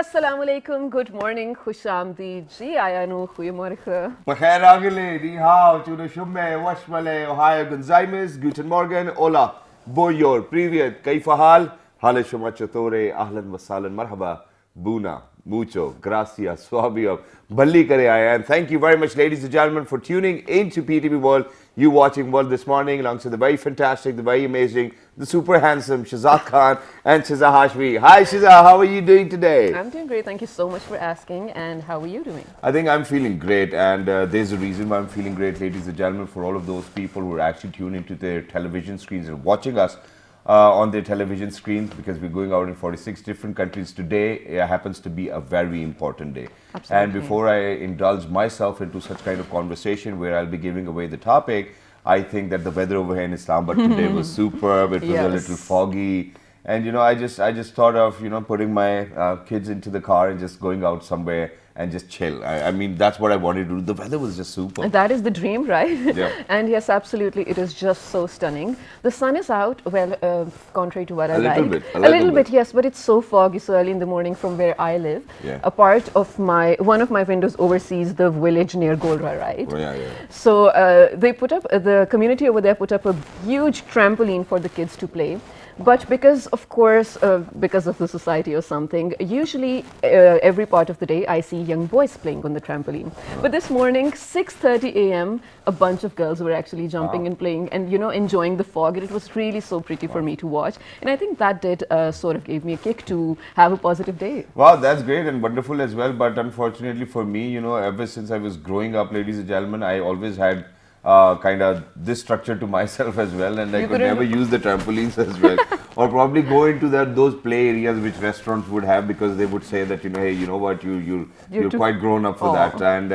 assalamu alaikum, good morning, khushamdi, ji ayanu, goeiemorgen. Bakhair agile, ni hao, tune shumme, washmale, ohio gonzaimes, guten morgen, hola, boyor, privyet, kaifa hal, hale shuma chatore, ahlan wasalan, marhaba, buna, mucho, gracias, swabio, balli kare aaya. And thank you very much, ladies and gentlemen, for tuning into PTV World. You watching World this morning alongside the very fantastic, the very amazing, the super handsome Shazad Khan and Shiza Hashmi. Hi Shiza, how are you doing today? I'm doing great, thank you so much for asking. And how are you doing? I think I'm feeling great, and there's a reason why I'm feeling great, ladies and gentlemen, for all of those people who are actually tuned into their television screens and watching us on their television screens, because we're going out in 46 different countries today. It happens to be a very important day. Absolutely. And before I indulge myself into such kind of conversation where I'll be giving away the topic, I think that the weather over here in Islamabad today was superb. It was a little foggy. And I just thought of putting my kids into the car and just going out somewhere and just chill. I mean, that's what I wanted to do. The weather was just super. That is the dream, right? Yeah. And yes, absolutely, it is just so stunning. The sun is out, well, contrary to what I like. A little bit, yes, but it's so foggy so early in the morning from where I live. Yeah. A part of one of my windows oversees the village near Golra, right? Oh, yeah. So they put up, the community over there put up a huge trampoline for the kids to play. But because, of course, because of the society or something, usually every part of the day I see young boys playing on the trampoline. But this morning, 6:30 a.m., a bunch of girls were actually jumping and playing and, enjoying the fog. And it was really so pretty for me to watch. And I think that did sort of gave me a kick to have a positive day. Wow, that's great and wonderful as well. But unfortunately for me, ever since I was growing up, ladies and gentlemen, I always had kind of this structure to myself as well, and I could never use the trampolines as well, or probably go into those play areas which restaurants would have, because they would say that hey, you know what, you're quite grown up for that, and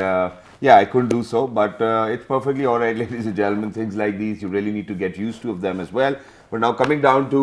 yeah, I couldn't do so, but it's perfectly all right, ladies and gentlemen. Things like these you really need to get used to of them as well. But now coming down to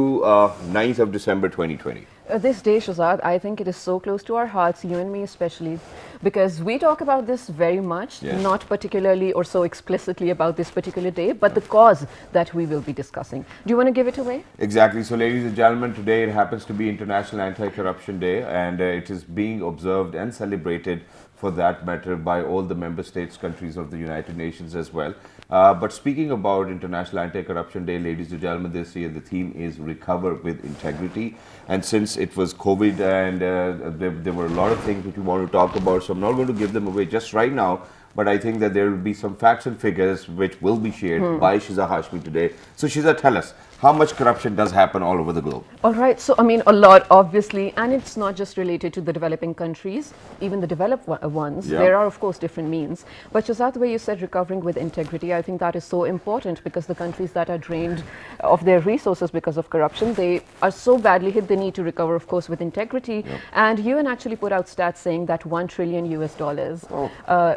9th of December 2020. This day, Shazad, I think it is so close to our hearts, you and me especially, because we talk about this very much, not particularly or so explicitly about this particular day, but the cause that we will be discussing. Do you want to give it away? Exactly. So, ladies and gentlemen, today it happens to be International Anti-Corruption Day, and it is being observed and celebrated, for that matter, by all the member states, countries of the United Nations as well. But speaking about International Anti-Corruption Day, ladies and gentlemen, this year the theme is Recover with Integrity. And since it was COVID and there were a lot of things which we want to talk about, so I'm not going to give them away just right now. But I think that there will be some facts and figures which will be shared by Shiza Hashmi today. So Shiza, tell us, how much corruption does happen all over the globe? All right. So, I mean, a lot, obviously, and it's not just related to the developing countries, even the developed ones. Yeah. There are, of course, different means. But Shazad, the way you said recovering with integrity, I think that is so important, because the countries that are drained of their resources because of corruption, they are so badly hit, they need to recover, of course, with integrity. Yep. And UN actually put out stats saying that $1 trillion US,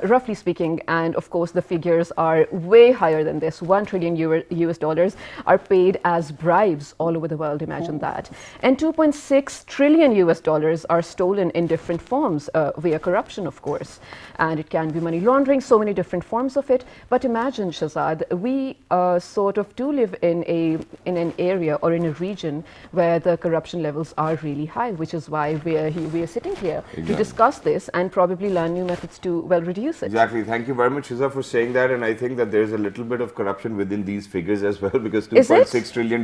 roughly speaking, and of course, the figures are way higher than this. $1 trillion US are paid as bribes all over the world. Imagine that. And $2.6 trillion US are stolen in different forms via corruption, of course. And it can be money laundering, so many different forms of it. But imagine, Shazad, we sort of do live in an area or in a region where the corruption levels are really high, which is why we are sitting here to discuss this and probably learn new methods to, well, reduce it. Exactly. Thank you very much, Shiza, for saying that. And I think that there's a little bit of corruption within these figures as well, because $2.6 trillion,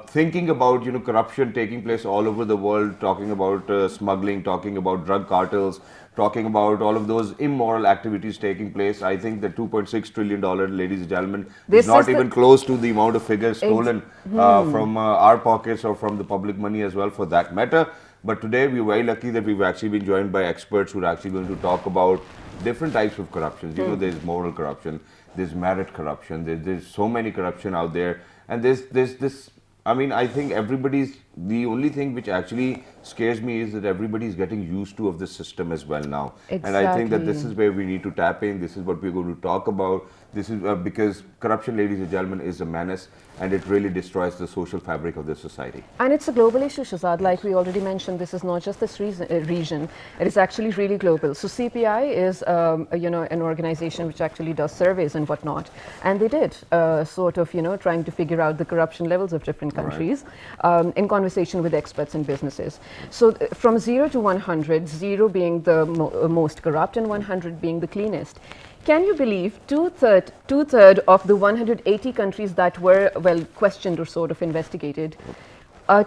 thinking about corruption taking place all over the world, talking about smuggling, talking about drug cartels, talking about all of those immoral activities taking place. I think the $2.6 trillion, ladies and gentlemen, is not even close to the amount of figures stolen from our pockets or from the public money as well, for that matter. But today we're very lucky that we've actually been joined by experts who are actually going to talk about different types of corruptions. There's moral corruption, there's merit corruption, there's so many corruption out there, and there's this. I mean, I think the only thing which actually scares me is that everybody's getting used to of the system as well now. Exactly. And I think that this is where we need to tap in. This is what we're going to talk about. This is because corruption, ladies and gentlemen, is a menace, and it really destroys the social fabric of the society. And it's a global issue, Shazad. Like we already mentioned, this is not just this region. It is actually really global. So CPI is, an organization which actually does surveys and whatnot. And they did sort of, trying to figure out the corruption levels of different countries. In conversation with experts in businesses. So from 0 to 100, 0 being the most corrupt and 100 being the cleanest. Can you believe two-third of the 180 countries that were, well, questioned or sort of investigated,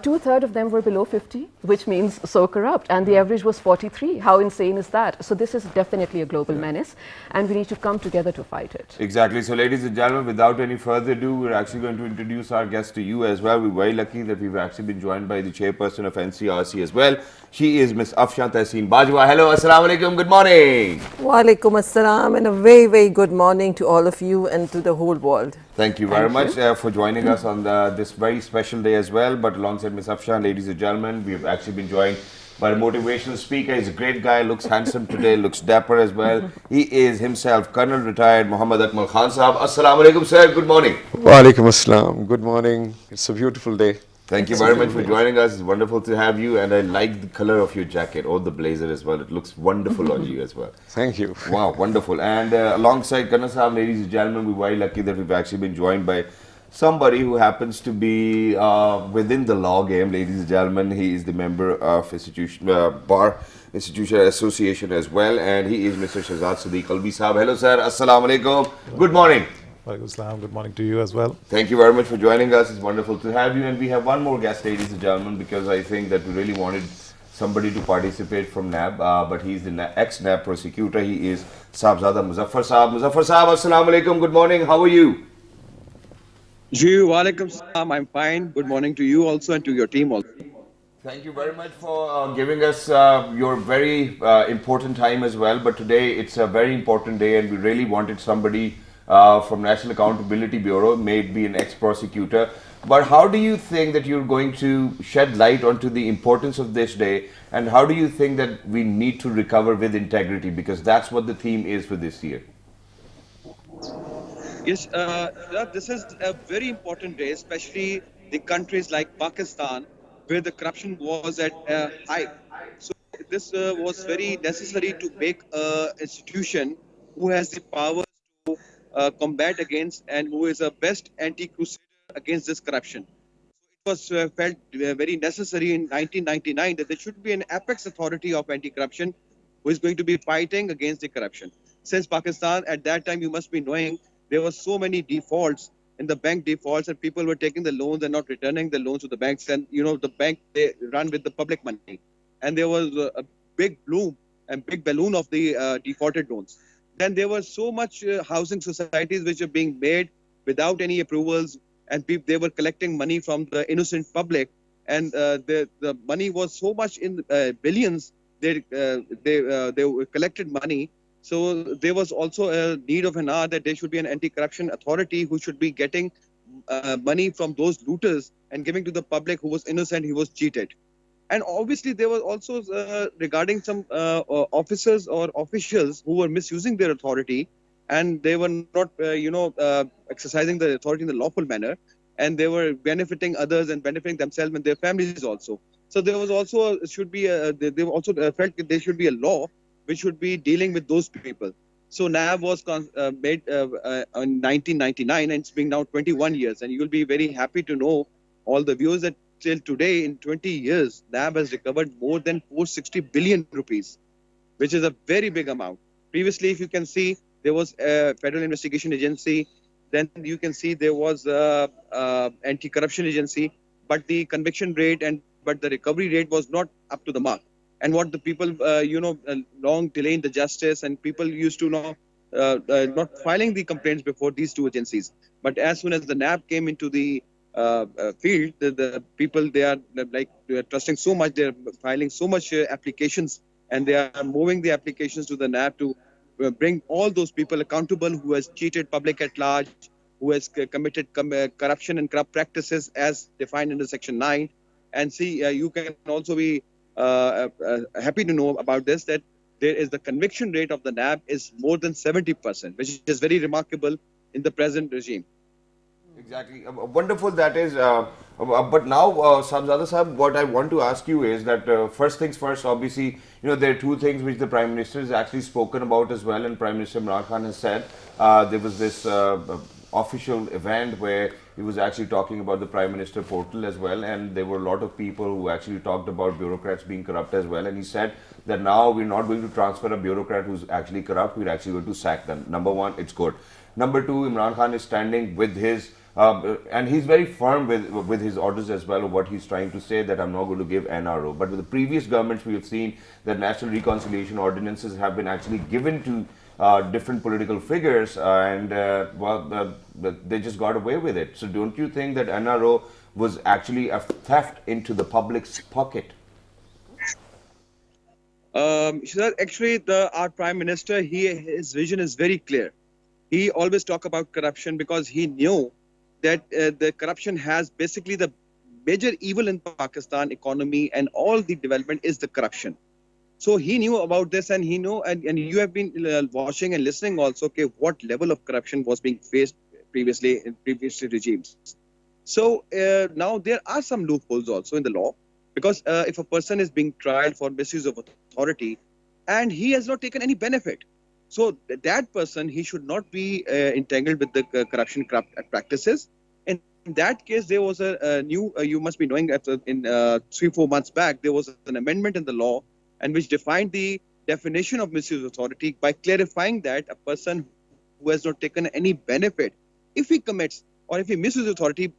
two-thirds of them were below 50, which means so corrupt, and the average was 43. How insane is that? So this is definitely a global menace, and we need to come together to fight it. Exactly. So, ladies and gentlemen, without any further ado, we're actually going to introduce our guest to you as well. We're very lucky that we've actually been joined by the chairperson of NCRC as well. She is Miss Afshan Tehseen Bajwa. Hello, assalamu alaikum, good morning. Wa alaikum assalam, and a very, very good morning to all of you and to the whole world. Thank you very much for joining us on this very special day as well. But alongside Miss Afshan, ladies and gentlemen, we've actually been joined by a motivational speaker. He's a great guy, looks handsome today, looks dapper as well. He is himself Colonel retired Muhammad Akmal Khan Sahab. Assalamu alaikum, sir. Good morning. Wa alaikum assalam. Good morning. It's a beautiful day. Thank you very much for joining us. It's wonderful to have you, and I like the color of your jacket or the blazer as well. It looks wonderful on you as well. Thank you. Wow, wonderful. And alongside Colonel Sahab, ladies and gentlemen, we're very lucky that we've actually been joined by somebody who happens to be within the law game, ladies and gentlemen. He is the member of Bar Institution Association as well, and he is Mr. Shahzad Sadiq Alvi Sahab. Hello, sir. Assalamu alaikum. Good morning. Walaikum assalam. Good morning to you as well. Thank you very much for joining us. It's wonderful to have you. And we have one more guest, ladies and gentlemen, because I think that we really wanted somebody to participate from NAB, but he's the ex-NAB prosecutor. He is Sahibzada Muzaffar Sahab. Muzaffar Sahab, assalamu alaikum. Good morning. How are you? Ji, walaikum salam. I'm fine. Good morning to you also and to your team also. Thank you very much for giving us your very important time as well. But today it's a very important day, and we really wanted somebody from National Accountability Bureau, maybe an ex-prosecutor. But how do you think that you're going to shed light onto the importance of this day, and how do you think that we need to recover with integrity, because that's what the theme is for this year? Yes, this is a very important day, especially the countries like Pakistan, where the corruption was at a height. So this was very necessary to make an institution who has the power to combat against and who is a best anti-crusader against this corruption. It was felt very necessary in 1999 that there should be an apex authority of anti-corruption who is going to be fighting against the corruption. Since Pakistan, at that time, you must be knowing, there were so many defaults in the bank defaults, and people were taking the loans and not returning the loans to the banks. And, you know, the bank, they run with the public money. And there was a big bloom and big balloon of the defaulted loans. Then there was so much housing societies which were being made without any approvals, and they were collecting money from the innocent public. And the money was so much in billions, they collected money. So there was also a need of an hour that there should be an anti-corruption authority who should be getting money from those looters and giving to the public who was innocent, who was cheated. And obviously there was also regarding some officers or officials who were misusing their authority, and they were not, exercising the authority in the lawful manner, and they were benefiting others and benefiting themselves and their families also. So there was also they also felt that there should be a law which should be dealing with those people. So NAB was made in 1999, and it's been now 21 years. And you'll be very happy to know, all the viewers, that till today, in 20 years, NAB has recovered more than 460 billion rupees, which is a very big amount. Previously, if you can see, there was a Federal Investigation Agency. Then you can see there was anti-corruption agency, but the conviction rate but the recovery rate was not up to the mark. And what the people, long delaying the justice, and people used to not filing the complaints before these two agencies. But as soon as the NAB came into the field, the people, they are trusting so much, they're filing so much applications, and they are moving the applications to the NAB to bring all those people accountable who has cheated public at large, who has committed corruption and corrupt practices as defined under Section 9. And see, you can also be happy to know about this, that there is the conviction rate of the NAB is more than 70%, which is very remarkable in the present regime. Exactly. Wonderful that is. But now, Sahibzada Sahib, what I want to ask you is that first things first, obviously, there are two things which the Prime Minister has actually spoken about as well, and Prime Minister Imran Khan has said. There was this official event where he was actually talking about the Prime Minister portal as well, and there were a lot of people who actually talked about bureaucrats being corrupt as well, and he said that now we're not going to transfer a bureaucrat who's actually corrupt, we're actually going to sack them. Number one, it's good. Number two, Imran Khan is standing with his and he's very firm with his orders as well, of what he's trying to say, that I'm not going to give NRO. But with the previous governments, we have seen that national reconciliation ordinances have been actually given to different political figures, and they just got away with it. So don't you think that NRO was actually a theft into the public's pocket? Actually, our Prime Minister, his vision is very clear. He always talk about corruption because he knew that the corruption has basically the major evil in Pakistan economy and all the development is the corruption. So he knew about this, and he know, and you have been watching and listening also, okay, what level of corruption was being faced previously in previous regimes. So now there are some loopholes also in the law, because if a person is being tried for misuse of authority and he has not taken any benefit, so that person, he should not be entangled with the corruption practices. In that case, there was a new, you must be knowing, in 3-4 months back, there was an amendment in the law and which defined the definition of misuse of authority by clarifying that a person who has not taken any benefit, if he commits or if he misuses authority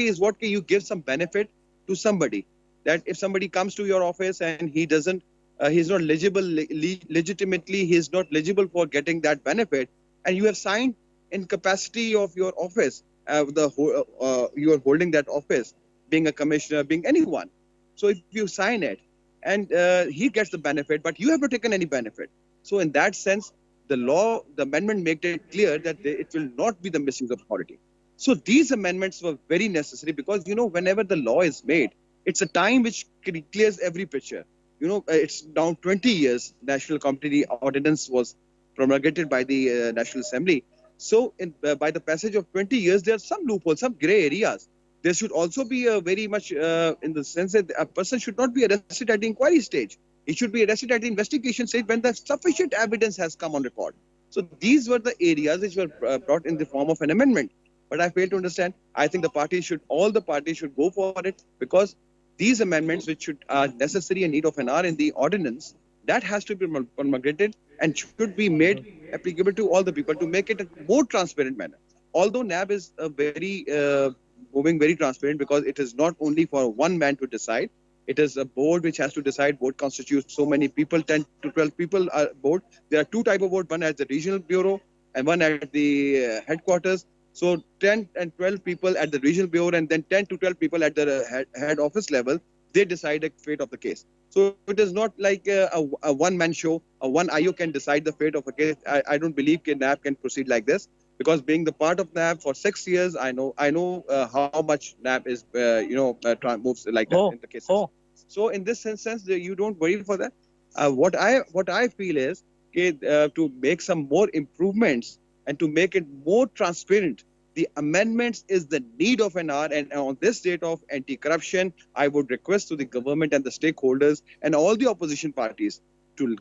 is what you give some benefit to somebody. That if somebody comes to your office and he doesn't, he's not legible legitimately, he is not legible for getting that benefit, and you have signed in capacity of your office, you are holding that office, being a commissioner, being anyone. So if you sign it and he gets the benefit, but you have not taken any benefit. So in that sense, the law, the amendment made it clear that it will not be the misuse of authority. So these amendments were very necessary because, whenever the law is made, it's a time which clears every picture. It's now 20 years, National Company Ordinance was promulgated by the National Assembly. So by the passage of 20 years, there are some loopholes, some gray areas. There should also be a very much in the sense that a person should not be arrested at the inquiry stage. He should be arrested at the investigation stage when the sufficient evidence has come on record. So these were the areas which were brought in the form of an amendment. But I fail to understand. I think all the parties should go for it, because these amendments, which are necessary and need of an hour in the ordinance, that has to be promulgated and should be made applicable to all the people to make it a more transparent manner. Although NAB is moving very transparent, because it is not only for one man to decide. It is a board which has to decide. Board constitutes so many people, 10 to 12 people are board. There are two types of board, one at the regional bureau and one at the headquarters. So 10 and 12 people at the regional bureau, and then 10 to 12 people at the head office level, they decide the fate of the case. So it is not like a one-man show. A one IO can decide the fate of a case. I don't believe NAB can proceed like this, because being the part of NAB for 6 years, I know how much NAB is, moves like that in the cases. So in this sense, you don't worry for that. What I feel is to make some more improvements and to make it more transparent, the amendments is the need of an hour. And on this date of anti-corruption, I would request to the government and the stakeholders and all the opposition parties to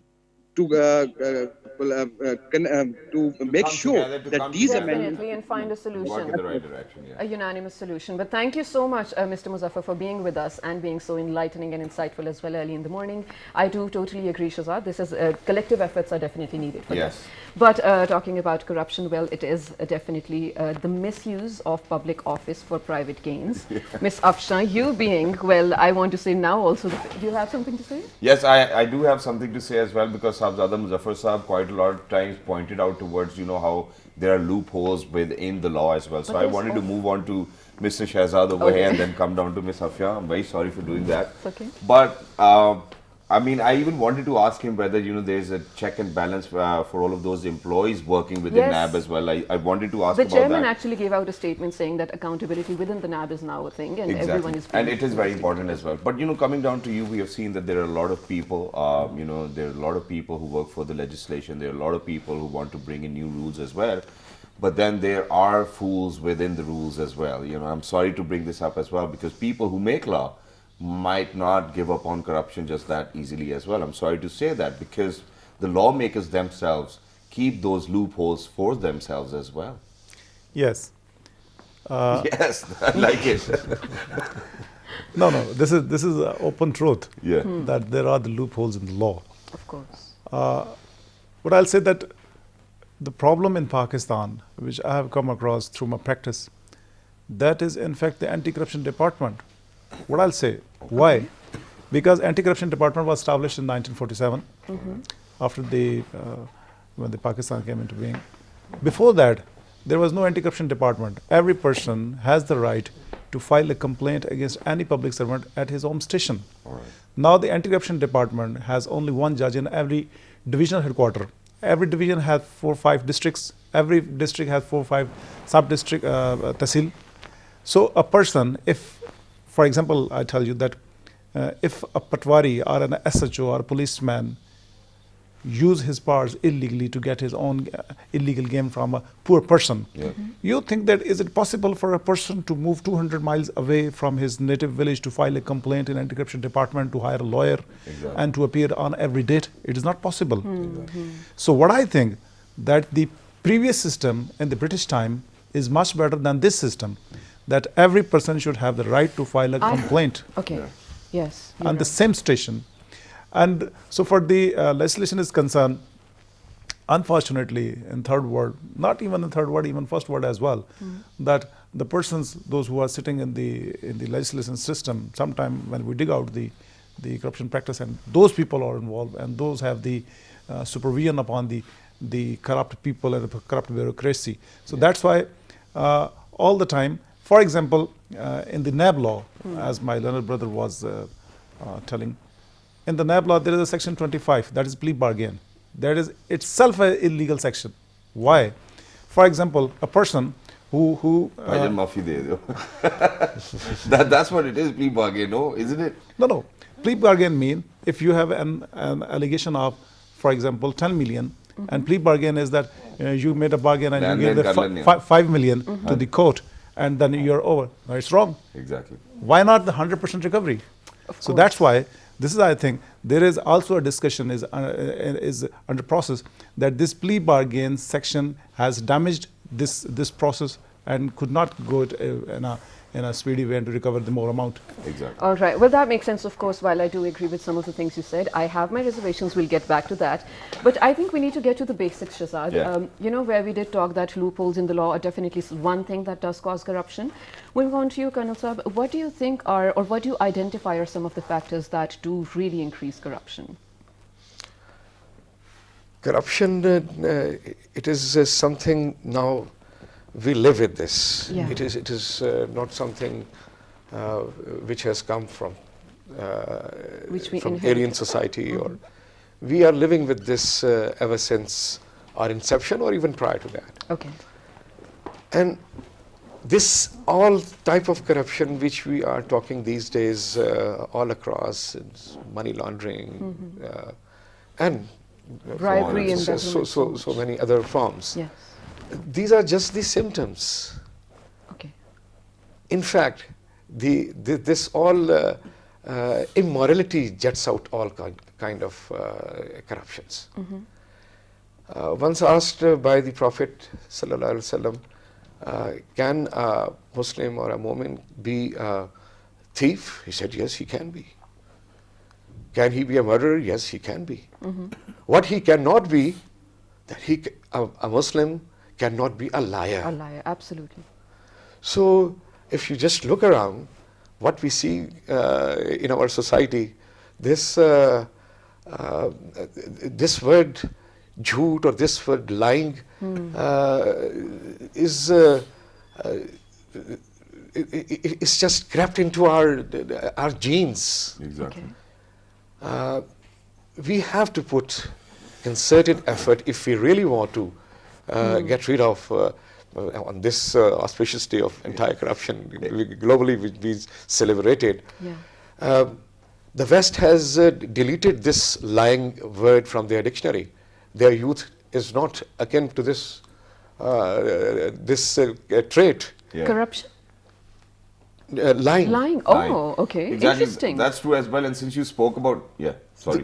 make sure that these amendments definitely and find a solution, work in the right direction. a unanimous solution. But thank you so much, Mr. Muzaffar, for being with us and being so enlightening and insightful as well early in the morning. I do totally agree, Shahzad. This is collective efforts are definitely needed for this. But talking about corruption, well, it is definitely the misuse of public office for private gains. Miss Afshan, you being, well, I want to say now also, do you have something to say? Yes, I do have something to say as well, because Sahibzada Muzaffar Sahab quite a lot of times pointed out towards, how there are loopholes within the law as well. So I wanted to move on to Mr. Shahzad over here and then come down to Miss Afia. I'm very sorry for doing that. It's okay. But I even wanted to ask him whether, there's a check and balance for all of those employees working within NAB as well. I wanted to ask about that. The chairman actually gave out a statement saying that accountability within the NAB is now a thing, and everyone is. And it is very important as well. But, coming down to you, we have seen that there are a lot of people, there are a lot of people who work for the legislation. There are a lot of people who want to bring in new rules as well. But then there are fools within the rules as well. I'm sorry to bring this up as well, because people who make law might not give up on corruption just that easily as well. I'm sorry to say that, because the lawmakers themselves keep those loopholes for themselves as well. Yes. Yes, I like it. No, this is open truth. Yeah. That there are the loopholes in the law. Of course. But I'll say that the problem in Pakistan, which I have come across through my practice, that is in fact the anti-corruption department. What I'll say, why? Because anti-corruption department was established in 1947 after when the Pakistan came into being. Before that, there was no anti-corruption department. Every person has the right to file a complaint against any public servant at his home station. Now the anti-corruption department has only one judge in every divisional headquarter. Every division has 4 or 5 districts. Every district has 4 or 5 sub-district tahsil. So a person, if, for example, I tell you that if a patwari or an SHO or a policeman use his powers illegally to get his own illegal gain from a poor person, you think that is it possible for a person to move 200 miles away from his native village to file a complaint in anti-corruption department, to hire a lawyer and to appear on every date? It is not possible. So what I think that the previous system in the British time is much better than this system, that every person should have the right to file a complaint Yes. on the same station. And so for the legislation is concerned, unfortunately in third world, not even in third world, even first world as well, that the persons, those who are sitting in the legislation system, sometime when we dig out the corruption practice, and those people are involved, and those have the supervision upon the corrupt people and the corrupt bureaucracy. So that's why all the time, for example, in the NAB law, as my learned brother was telling, in the NAB law, there is a section 25, that is plea bargain. That is itself an illegal section. Why? For example, a person who that's what it is, plea bargain, no? Isn't it? No. Plea bargain mean if you have an allegation of, for example, 10 million, and plea bargain is that you made a bargain and you gave the 5 million to the court, and then you're over. No, it's wrong. Exactly. Why not the 100% recovery? So that's why this is, I think, there is also a discussion is under process that this plea bargain section has damaged this process and could not go in a speedy way and to recover the more amount. Exactly. All right. Well, that makes sense, of course. While I do agree with some of the things you said, I have my reservations. We'll get back to that. But I think we need to get to the basics, Shahzad. Yeah. Where we did talk that loopholes in the law are definitely one thing that does cause corruption. Moving on to you, Colonel Saab, what do you think are, or what do you identify are some of the factors that do really increase corruption? Corruption, it is something now we live with this. Yeah. It is not something which has come from alien society, or we are living with this ever since our inception or even prior to that. Okay. And this all type of corruption which we are talking these days all across, money laundering and bribery and so many other forms. Yes. These are just the symptoms. Okay. In fact, this all immorality jets out all kind of corruptions. Once asked by the Prophet sallallahu alaihi wasallam, can a Muslim or a Mu'min be a thief? He said, yes, he can be. Can he be a murderer? Yes, he can be. What he cannot be, that a Muslim cannot be a liar. A liar, absolutely. So if you just look around, what we see in our society, this word jhoot or this word lying is it's just crept into our genes. Exactly. Okay. We have to put concerted effort if we really want to get rid of on this auspicious day of anti-corruption globally, which we celebrated. Yeah. The West has deleted this lying word from their dictionary. Their youth is not akin to this trait. Yeah. Corruption? Lying. Lying. Oh, okay. Exactly. Interesting. That's true as well. And since you spoke about,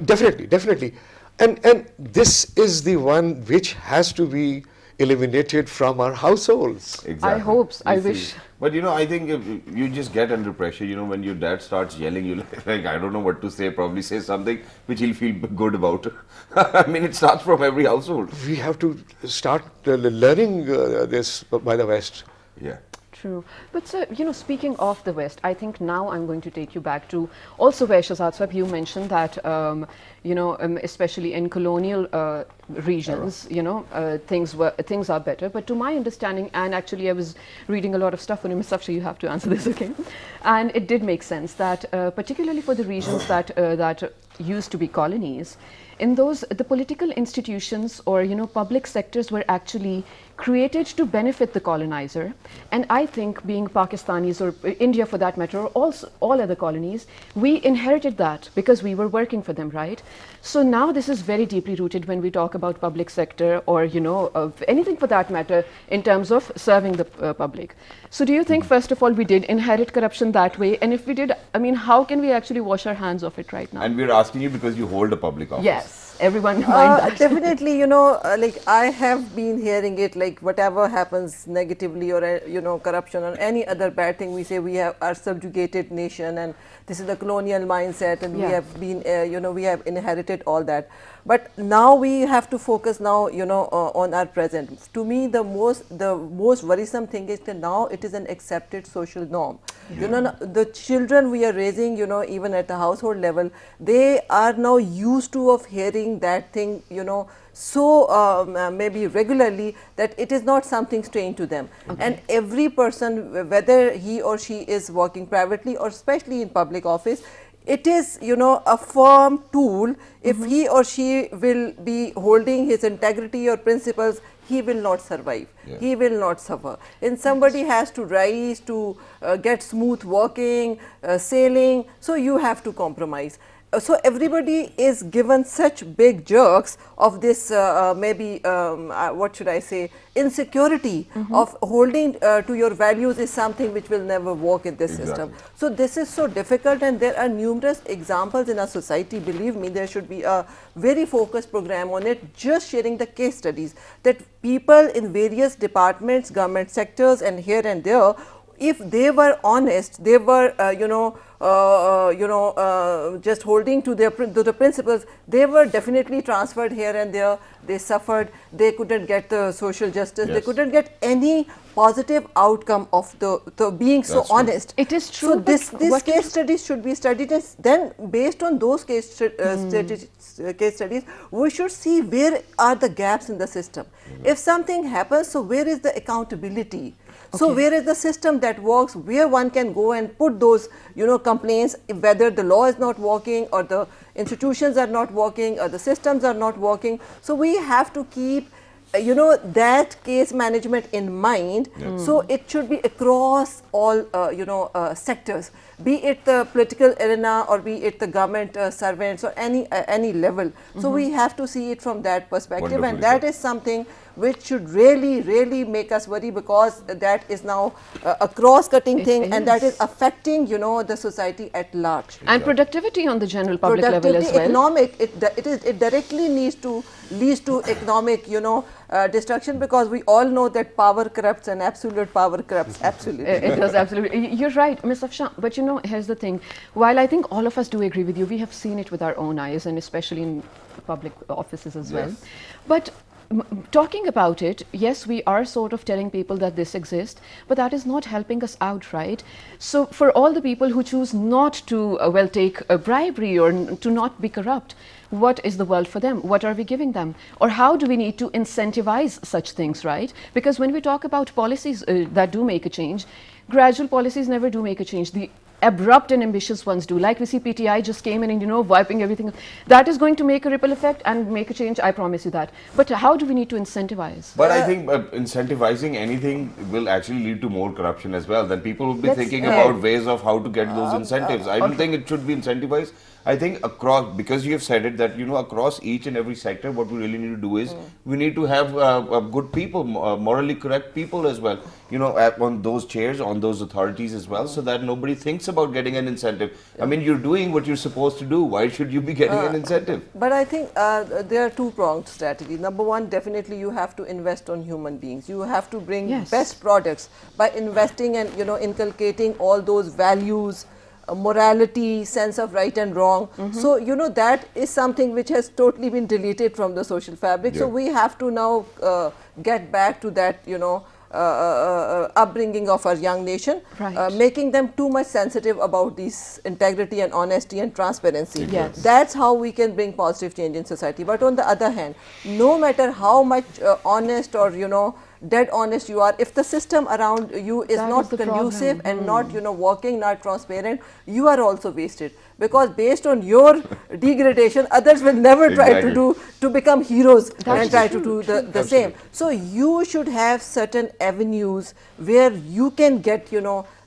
Definitely. And this is the one which has to be eliminated from our households. Exactly. I hope. I You see. wish. But I think if you just get under pressure, when your dad starts yelling, you like, I don't know what to say, probably say something which he'll feel good about. I mean, it starts from every household. We have to start learning this by the West. Yeah. True. But sir, speaking of the West, I think now I'm going to take you back to also where Shahzad Sahab, you mentioned that, especially in colonial regions, things are better. But to my understanding, and actually I was reading a lot of stuff on Ms. Safsha, you have to answer this, okay? And it did make sense that particularly for the regions that used to be colonies, in those, the political institutions or public sectors were actually created to benefit the colonizer. And I think being Pakistanis or India for that matter, or also all other colonies, we inherited that because we were working for them, right? So now this is very deeply rooted when we talk about public sector or of anything for that matter in terms of serving the public. So do you think first of all we did inherit corruption that way? And if we did, I mean, how can we actually wash our hands of it right now? And we're asking you because you hold a public office. Yes, everyone mind that. Definitely, like I have been hearing it, like whatever happens negatively or, corruption or any other bad thing, we say we have our subjugated nation and this is the colonial mindset and we have been, we have inherited all that. But now we have to focus now, on our present. To me, the most worrisome thing is that now it is an accepted social norm. The children we are raising, even at the household level, they are now used to of hearing that thing, so maybe regularly that it is not something strange to them. Okay. And every person, whether he or she is working privately or especially in public office, it is, a firm tool. If he or she will be holding his integrity or principles, he will not survive. Yeah. He will not suffer. And somebody has to rise to get smooth walking, sailing, so you have to compromise. So everybody is given such big jerks of this maybe what should I say, insecurity of holding to your values is something which will never work in this system. So this is so difficult and there are numerous examples in our society. Believe me, there should be a very focused program on it, just sharing the case studies that people in various departments, government sectors and here and there, if they were honest, they were just holding to the principles, they were definitely transferred here and there. They suffered, they couldn't get the social justice, they couldn't get any positive outcome of the being so honest. It is true. So these case studies should be studied, and then based on those case studies, we should see where are the gaps in the system. If something happens, so where is the accountability? So where is the system that works, where one can go and put those, complaints, whether the law is not working or the institutions are not working or the systems are not working. So we have to keep, that case management in mind. So it should be across all, sectors, be it the political arena or be it the government servants or any level. So we have to see it from that perspective. And that is something which should really make us worry, because that is now a cross-cutting thing and that is affecting, the society at large. And productivity on the general public level as well. Economic, it directly leads to economic, destruction, because we all know that power corrupts and absolute power corrupts absolutely. It does, absolutely. You're right, Ms. Afshan. But here's the thing. While I think all of us do agree with you, we have seen it with our own eyes, and especially in public offices as well. But talking about it, yes, we are sort of telling people that this exists, but that is not helping us out, right? So for all the people who choose not to, take a bribery or to not be corrupt, what is the world for them? What are we giving them? Or how do we need to incentivize such things, right? Because when we talk about policies that do make a change, gradual policies never do make a change. The abrupt and ambitious ones do. Like we see PTI just came in and wiping everything. That is going to make a ripple effect and make a change, I promise you that. But how do we need to incentivize? But I think incentivizing anything will actually lead to more corruption as well. Then people will be thinking about ways of how to get those incentives. I don't think it should be incentivized. I think across, because you have said it, that across each and every sector, what we really need to do is we need to have good people, morally correct people as well, on those chairs, on those authorities as well, so that nobody thinks about getting an incentive. I mean, you're doing what you're supposed to do. Why should you be getting an incentive? But I think there are two-pronged strategies. Number one, definitely you have to invest on human beings. You have to bring best products by investing and inculcating all those values, morality, sense of right and wrong. So that is something which has totally been deleted from the social fabric. So we have to now get back to that upbringing of our young nation, making them too much sensitive about this integrity and honesty and transparency. Yes. That's how we can bring positive change in society. But on the other hand, no matter how much honest or dead honest you are, if the system around you is not conducive and not working, not transparent, you are also wasted, because based on your degradation, others will never try to become heroes and try to do the same. So you should have certain avenues where you can get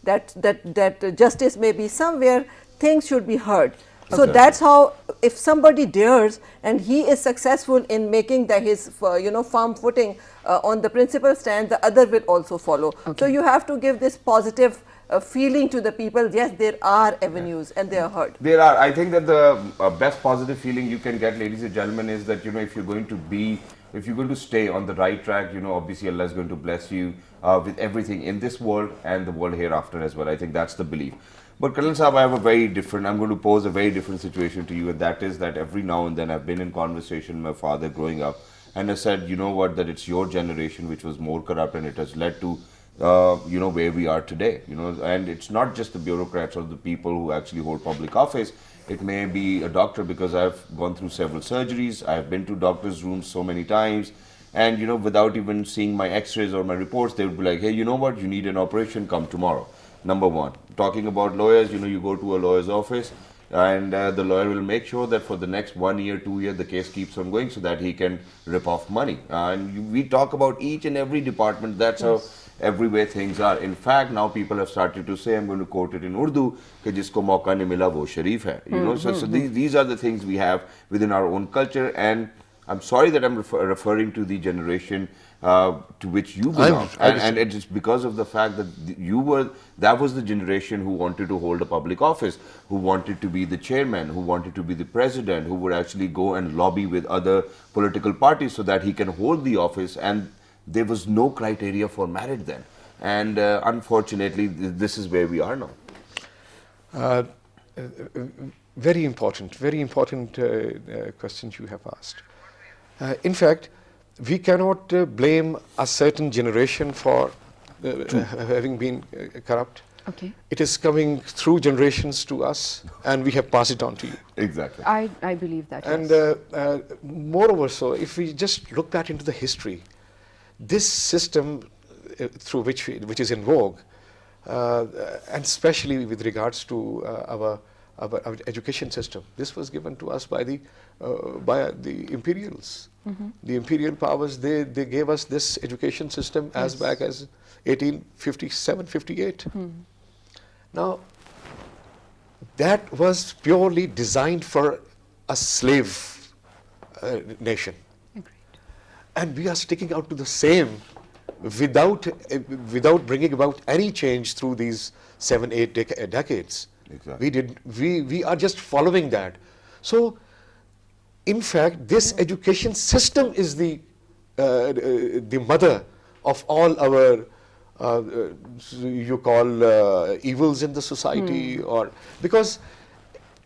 that justice may be somewhere, things should be heard. So that's how, if somebody dares and he is successful in making his firm footing on the principle stand, the other will also follow. So you have to give this positive feeling to the people. Yes, there are avenues and they are heard. There are. I think that the best positive feeling you can get, ladies and gentlemen, is that if you're going to stay on the right track, obviously Allah is going to bless you with everything in this world and the world hereafter as well. I think that's the belief. But Colonel Saab, I'm going to pose a very different situation to you, and that is that every now and then I've been in conversation with my father growing up, and I said, that it's your generation which was more corrupt, and it has led to, where we are today, and it's not just the bureaucrats or the people who actually hold public office. It may be a doctor, because I've gone through several surgeries, I've been to doctors' rooms so many times, and without even seeing my x-rays or my reports, they would be like, hey, you need an operation, come tomorrow. Number one. Talking about lawyers, you go to a lawyer's office, and the lawyer will make sure that for the next 1 year, 2 years, the case keeps on going so that he can rip off money. And we talk about each and every department. That's how everywhere things are. In fact, now people have started to say, I'm going to quote it in Urdu, कि जिसको मौका नहीं मिला वो शरीफ है. So these are the things we have within our own culture. And I'm sorry that I'm referring to the generation to which you belong, and it is because of the fact that that was the generation who wanted to hold a public office, who wanted to be the chairman, who wanted to be the president, who would actually go and lobby with other political parties so that he can hold the office, and there was no criteria for merit then, and unfortunately this is where we are now. Very important questions you have asked. In fact, we cannot blame a certain generation for having been corrupt. Okay. It is coming through generations to us, and we have passed it on to you. Exactly. I believe that. And yes. Moreover, so if we just look back into the history, this system through which is in vogue, and especially with regards to our education system, this was given to us by the imperials. The imperial powers, they gave us this education system as back as 1857, 58. Now, that was purely designed for a slave nation. Agreed. And we are sticking out to the same without bringing about any change through these 7-8 decades. Exactly. We are just following that. So, in fact, this education system is the mother of all our you call evils in the society, or because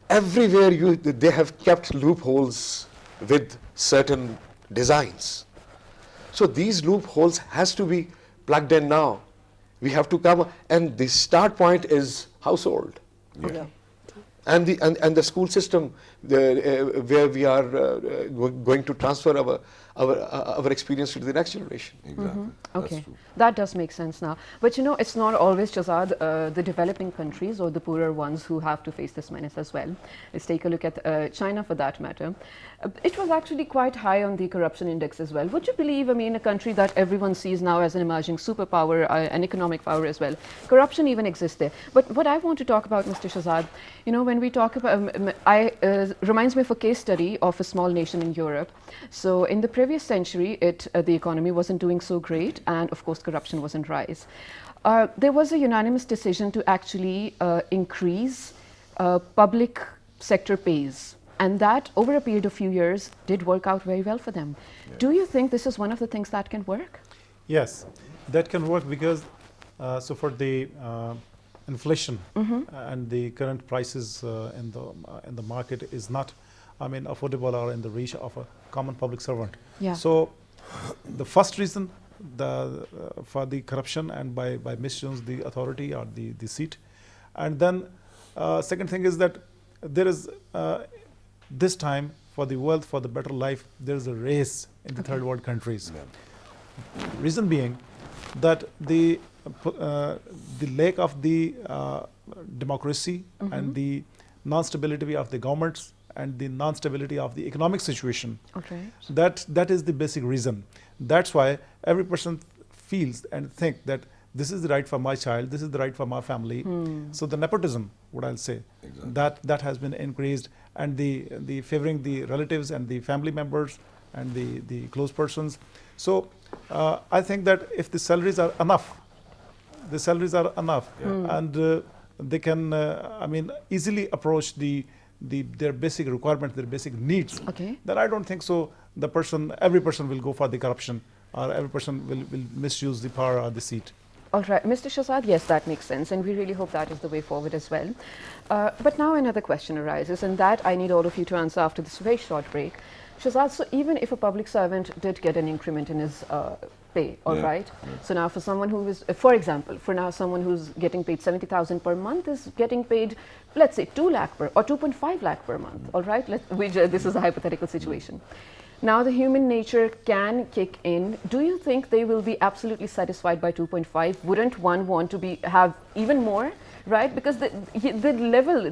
everywhere they have kept loopholes with certain designs. So these loopholes has to be plugged in now. We have to come, and the start point is household. Yeah. And the school system, where we are going to transfer our experience to the next generation. Exactly. Okay, That's true. that does make sense now. But you know, it's not always, Shazad, the developing countries or the poorer ones who have to face this menace as well. Let's take a look at China for that matter. It was actually quite high on the corruption index as well. Would you believe, I mean, a country that everyone sees now as an emerging superpower, an economic power as well, corruption even exists there. But what I want to talk about, Mr. Shazad, you know, when we talk about, reminds me of a case study of a small nation in Europe. So in the previous century, the economy wasn't doing so great, and of course, corruption was on rise. There was a unanimous decision to actually increase public sector pays. And that, over a period of few years, did work out very well for them. Yeah. Do you think this is one of the things that can work? Yes, that can work because, so for the inflation and the current prices in the market is not, I mean, affordable or in the reach of a common public servant. Yeah. So the first reason for the corruption and by misuse the authority or the seat. And then second thing is that there is this time for the wealth, for the better life, there is a race in the third world countries. Yeah. Reason being that the lack of the democracy and the non-stability of the governments and the non-stability of the economic situation. Okay. That is the basic reason. That's why every person feels and think that this is the right for my child, this is the right for my family. So the nepotism, what I'll say, exactly. that has been increased, and the favoring the relatives and the family members and the close persons. So I think that if the salaries are enough, and they can, I mean, easily approach their basic requirements, their basic needs. Okay. Then I don't think so. Every person will go for the corruption, or every person will misuse the power or the seat. All right, Mr. Shazad, yes, that makes sense, and we really hope that is the way forward as well. But now another question arises, and that I need all of you to answer after this very short break. Shazad, so even if a public servant did get an increment in his pay, all right? Yeah. So now for someone who is, for example, someone who's getting paid 70,000 per month is getting paid, let's say 2 lakh per, or 2.5 lakh per month, all right? This is a hypothetical situation. Now the human nature can kick in. Do you think they will be absolutely satisfied by 2.5? Wouldn't one want to have even more, right? Because the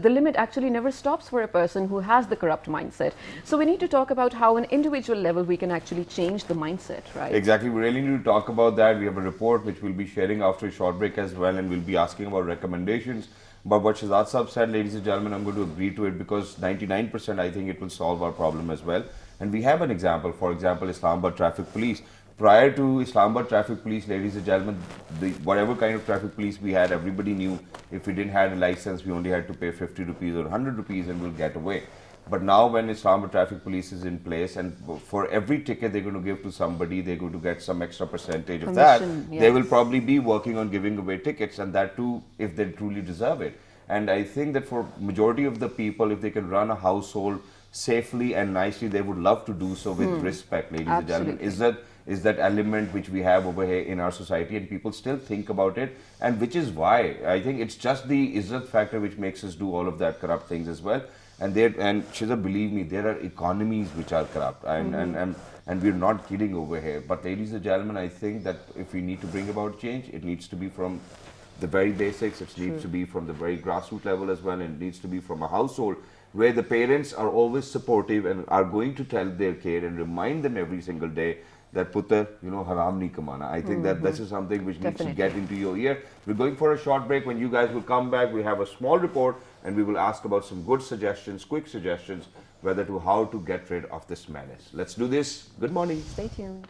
limit actually never stops for a person who has the corrupt mindset. So we need to talk about how an individual level we can actually change the mindset, right? Exactly. We really need to talk about that. We have a report which we'll be sharing after a short break as well, and we'll be asking about recommendations. But what Shazad Saab said, ladies and gentlemen, I'm going to agree to it because 99% I think it will solve our problem as well. And we have an example, for example, Islamabad Traffic Police. Prior to Islamabad Traffic Police, ladies and gentlemen, whatever kind of traffic police we had, everybody knew if we didn't have a license, we only had to pay 50 rupees or 100 rupees and we'll get away. But now when Islamabad Traffic Police is in place, and for every ticket they're going to give to somebody, they're going to get some extra percentage of that. Yes. They will probably be working on giving away tickets, and that too if they truly deserve it. And I think that for majority of the people, if they can run a household safely and nicely, they would love to do so with respect, ladies and gentlemen. Is that element which we have over here in our society, and people still think about it, and which is why I think it's just the izzat factor which makes us do all of that corrupt things as well. And Shiza, believe me, there are economies which are corrupt, and we're not kidding over here. But ladies and gentlemen, I think that if we need to bring about change, it needs to be from the very basics, it needs to be from the very grassroots level as well, and it needs to be from a household where the parents are always supportive and are going to tell their kid and remind them every single day that putter, haram nahi kamana. I think that this is something which needs to get into your ear. We're going for a short break. When you guys will come back, we have a small report and we will ask about some good suggestions, quick suggestions, how to get rid of this menace. Let's do this. Good morning. Stay tuned.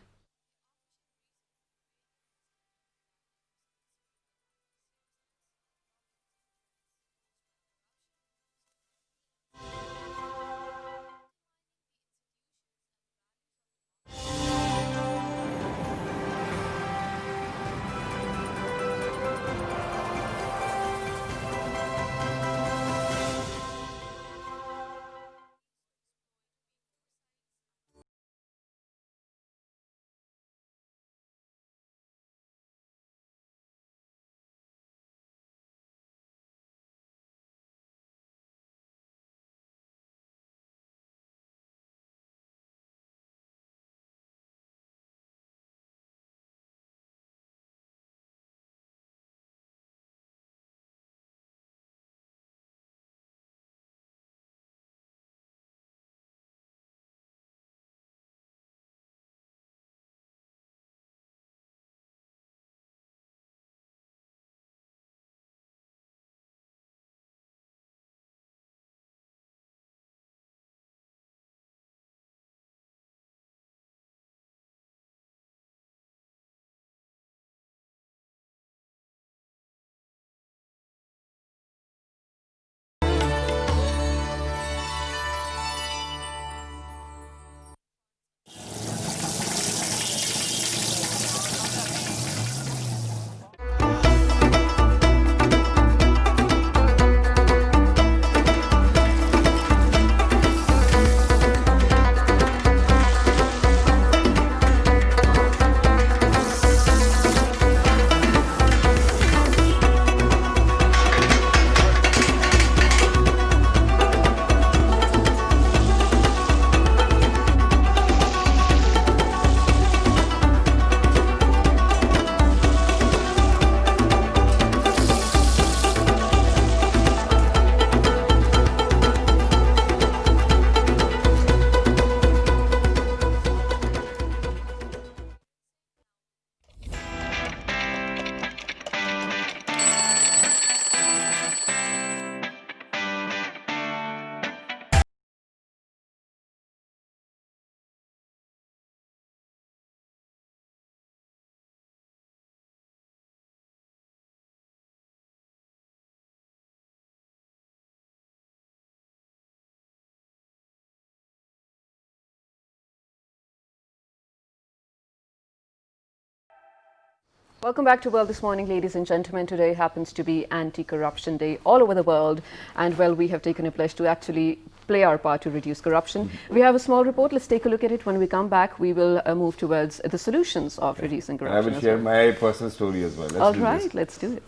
Welcome back to World This Morning, ladies and gentlemen. Today happens to be Anti-Corruption Day all over the world, and well, we have taken a pledge to actually play our part to reduce corruption. We have a small report. Let's take a look at it. When we come back, we will move towards the solutions of reducing corruption. I will share my personal story as well. All right, let's do it.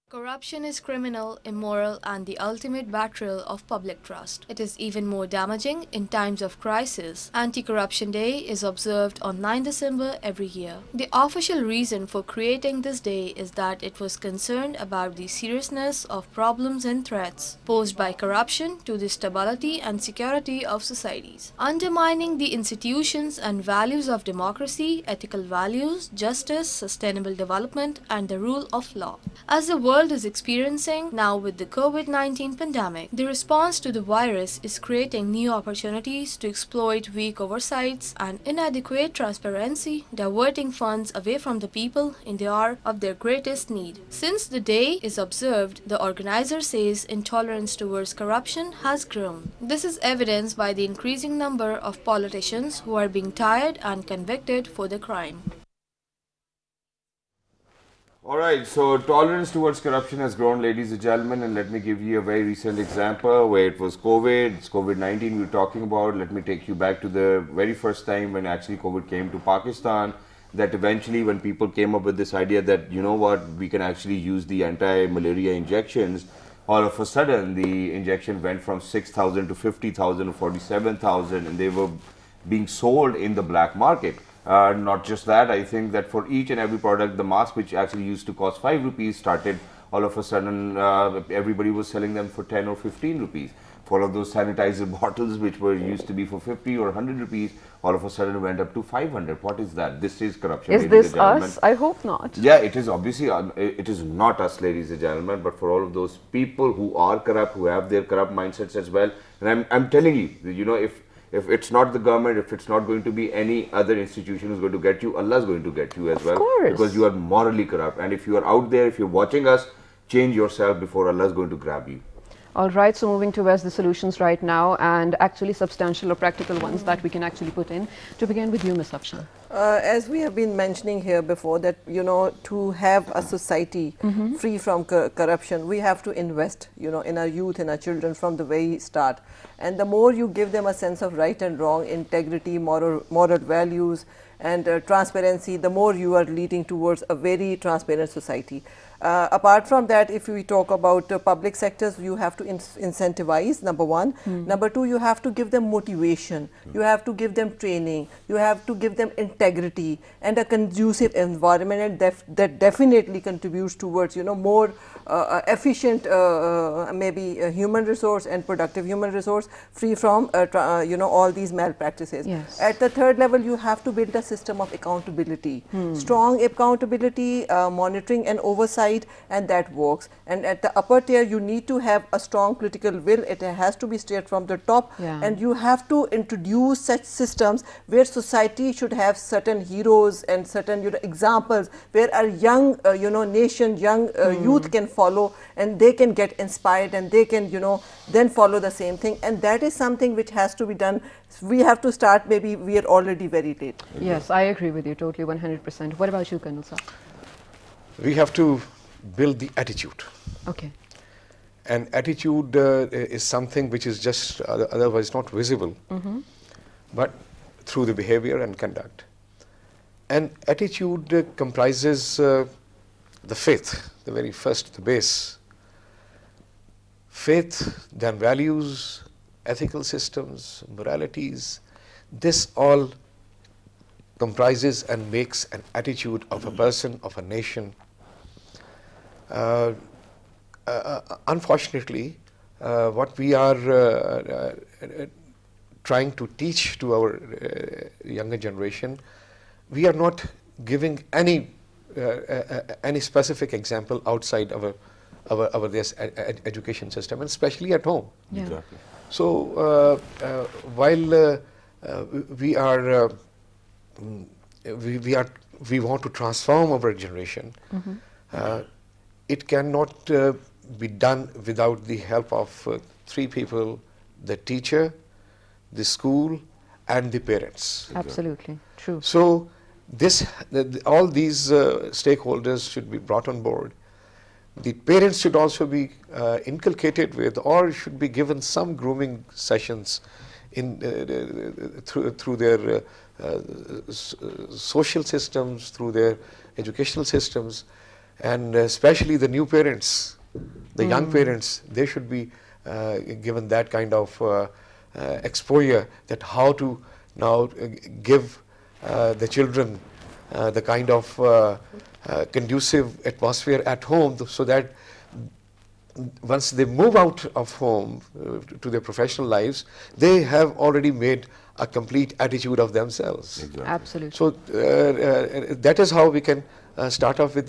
Corruption is criminal, immoral, and the ultimate betrayal of public trust. It is even more damaging in times of crisis. Anti-Corruption Day is observed on 9 December every year. The official reason for creating this day is that it was concerned about the seriousness of problems and threats posed by corruption to the stability and security of societies, undermining the institutions and values of democracy, ethical values, justice, sustainable development, and the rule of law. As the world is experiencing now with the COVID-19 pandemic, the response to the virus is creating new opportunities to exploit weak oversights and inadequate transparency, diverting funds away from the people in the hour of their greatest need. Since the day is observed, the organizer says intolerance towards corruption has grown. This is evidenced by the increasing number of politicians who are being tried and convicted for the crime. Alright, so tolerance towards corruption has grown, ladies and gentlemen, and let me give you a very recent example where it was COVID, it's COVID-19 we were talking about. Let me take you back to the very first time when actually COVID came to Pakistan, that eventually when people came up with this idea that, you know what, we can actually use the anti-malaria injections, all of a sudden the injection went from 6,000 to 50,000 to 47,000, and they were being sold in the black market. Not just that, I think that for each and every product, the mask which actually used to cost 5 rupees started all of a sudden, everybody was selling them for 10 or 15 rupees. For all of those sanitizer bottles which were used to be for 50 or 100 rupees, all of a sudden went up to 500. What is that? This is corruption. Is this us? I hope not. Yeah, it is obviously, it is not us, ladies and gentlemen, but for all of those people who are corrupt, who have their corrupt mindsets as well. And I'm telling you, you know, if it's not the government, if it's not going to be any other institution who's going to get you, Allah is going to get you as well. Of course. Because you are morally corrupt. And if you are out there, if you're watching us, change yourself before Allah is going to grab you. All right, so moving towards the solutions right now, and actually substantial or practical ones that we can actually put in. To begin with you, Ms. Afshan. As we have been mentioning here before, that, you know, to have a society free from corruption, we have to invest, you know, in our youth, in our children from the very start. And the more you give them a sense of right and wrong, integrity, moral values, and transparency, the more you are leading towards a very transparent society. Apart from that, if we talk about public sectors, you have to incentivize, number one. Number two, you have to give them motivation. You have to give them training. You have to give them integrity and a conducive environment, and that definitely contributes towards, you know, more efficient maybe human resource and productive human resource, free from you know, all these malpractices. Yes. At the third level, you have to build a system of accountability, strong accountability, monitoring and oversight, and that works. And at the upper tier, you need to have a strong political will. It has to be straight from the top, and you have to introduce such systems where society should have certain heroes and certain, you know, examples where our young you know, nation, young youth can follow, and they can get inspired, and they can, you know, then follow the same thing. And that is something which has to be done. We have to start, maybe we are already very late. Yes, I agree with you totally, 100%. What about you, Colonel Saab? We have to build the attitude. Okay. And attitude is something which is just otherwise not visible, but through the behavior and conduct. And attitude comprises the faith, the very first, the base. Faith, then values, ethical systems, moralities, this all comprises and makes an attitude of a person, of a nation. Unfortunately, what we are trying to teach to our younger generation, we are not giving any specific example outside our this education system, and especially at home. Yeah. Exactly. So while we want to transform our generation, it cannot be done without the help of three people: the teacher, the school, and the parents. Absolutely, true. So all these stakeholders should be brought on board. The parents should also be inculcated with, or should be given some grooming sessions through their social systems, through their educational systems, and especially the new parents, the young parents, they should be given that kind of exposure, that how to now give the children the kind of conducive atmosphere at home, so that once they move out of home to their professional lives, they have already made a complete attitude of themselves. Exactly. Absolutely. So that is how we can start off with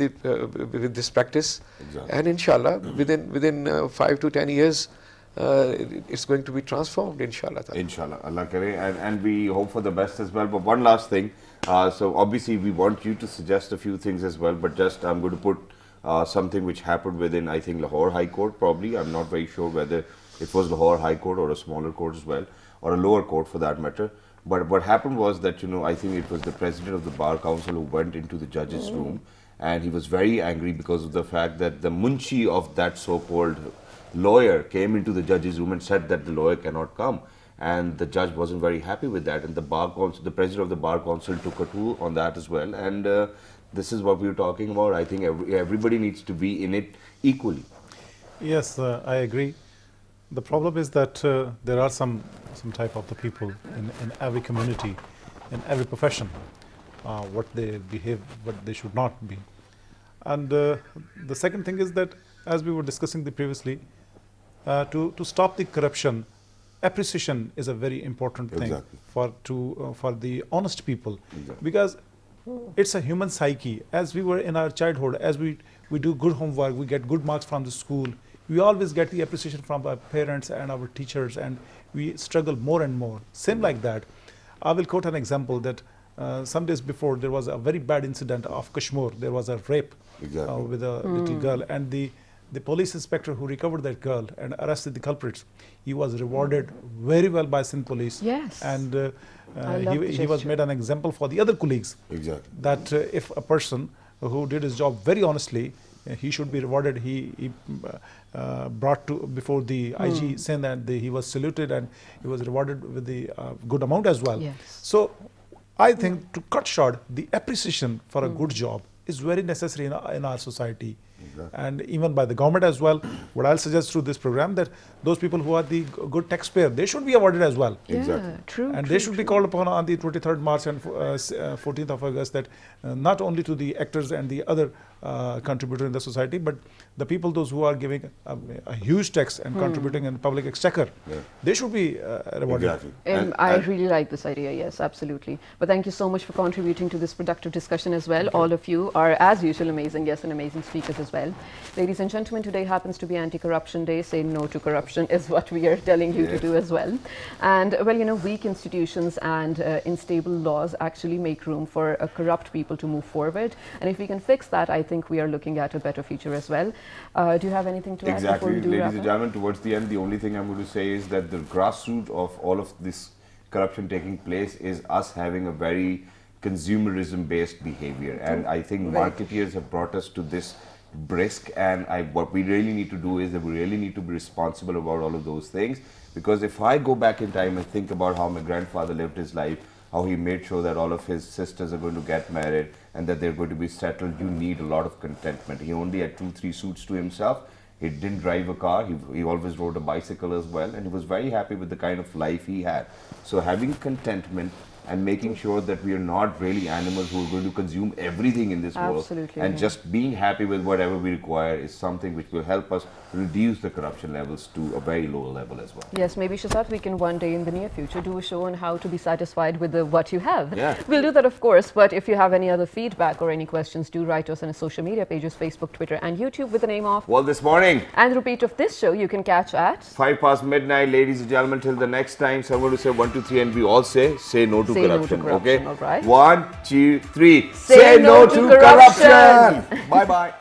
this practice, and inshallah within 5 to 10 years it's going to be transformed, inshallah. Inshallah, Allah kare, and we hope for the best as well. But one last thing, so obviously we want you to suggest a few things as well, but just I'm going to put something which happened within, I think, Lahore High Court probably. I'm not very sure whether it was Lahore High Court or a smaller court as well, or a lower court for that matter. But what happened was that, I think it was the president of the Bar Council who went into the judge's room, and he was very angry because of the fact that the munshi of that so-called lawyer came into the judge's room and said that the lawyer cannot come. And the judge wasn't very happy with that. And the Bar Council, the president of the Bar Council took a toll on that as well. And this is what we were talking about. I think everybody needs to be in it equally. Yes, I agree. The problem is that there are some type of the people in every community, in every profession, what they behave, what they should not be. And the second thing is that, as we were discussing previously, to stop the corruption, appreciation is a very important thing for the honest people, because it's a human psyche. As we were in our childhood, as we do good homework, we get good marks from the school, we always get the appreciation from our parents and our teachers, and we struggle more and more. Same like that. I will quote an example that some days before there was a very bad incident of Kashmir. There was a rape with a little girl, and the police inspector who recovered that girl and arrested the culprits, he was rewarded very well by Sindh police. Yes. And he was made an example for the other colleagues. Exactly. That if a person who did his job very honestly, he should be rewarded. He brought to before the IG Sindh, and he was saluted, and he was rewarded with the good amount as well. Yes. So I think to cut short, the appreciation for a good job is very necessary in our society. And even by the government as well. What I'll suggest through this program, that those people who are the good taxpayer, they should be awarded as well. Yeah, true. And they should be called upon on the 23rd March and 14th of August, that not only to the actors and the other contributor in the society, but the people, those who are giving a huge tax and contributing in public exchequer, they should be rewarded. Exactly. I really like this idea, yes, absolutely. But thank you so much for contributing to this productive discussion as well. All of you are, as usual, amazing guests and amazing speakers as well. Ladies and gentlemen, today happens to be Anti-Corruption Day. Say no to corruption is what we are telling you to do as well. And, well, weak institutions and unstable laws actually make room for corrupt people to move forward. And if we can fix that, I think we are looking at a better future as well. Do you have anything to add before we do ladies wrap and up? gentlemen, towards the end, the only thing I'm going to say is that the grassroots of all of this corruption taking place is us having a very consumerism based behavior, and I think marketeers have brought us to this brisk, and what we really need to do is that we really need to be responsible about all of those things. Because if I go back in time and think about how my grandfather lived his life, how he made sure that all of his sisters are going to get married and that they're going to be settled, you need a lot of contentment. He only had 2-3 suits to himself. He didn't drive a car. He always rode a bicycle as well, and he was very happy with the kind of life he had. So having contentment and making sure that we are not really animals who are going to consume everything in this world, and just being happy with whatever we require is something which will help us reduce the corruption levels to a very low level as well. Yes, maybe Shazad, we can one day in the near future do a show on how to be satisfied with what you have. Yeah. We'll do that, of course, but if you have any other feedback or any questions, do write us on our social media pages, Facebook, Twitter and YouTube with the name of Well, this morning. And repeat of this show you can catch at 5 past midnight, ladies and gentlemen, till the next time. So I'm going to say 1, 2, 3 and we all say no to Say no to corruption. corruption, Okay? all right. 1, 2, 3. Say no to corruption. Bye-bye.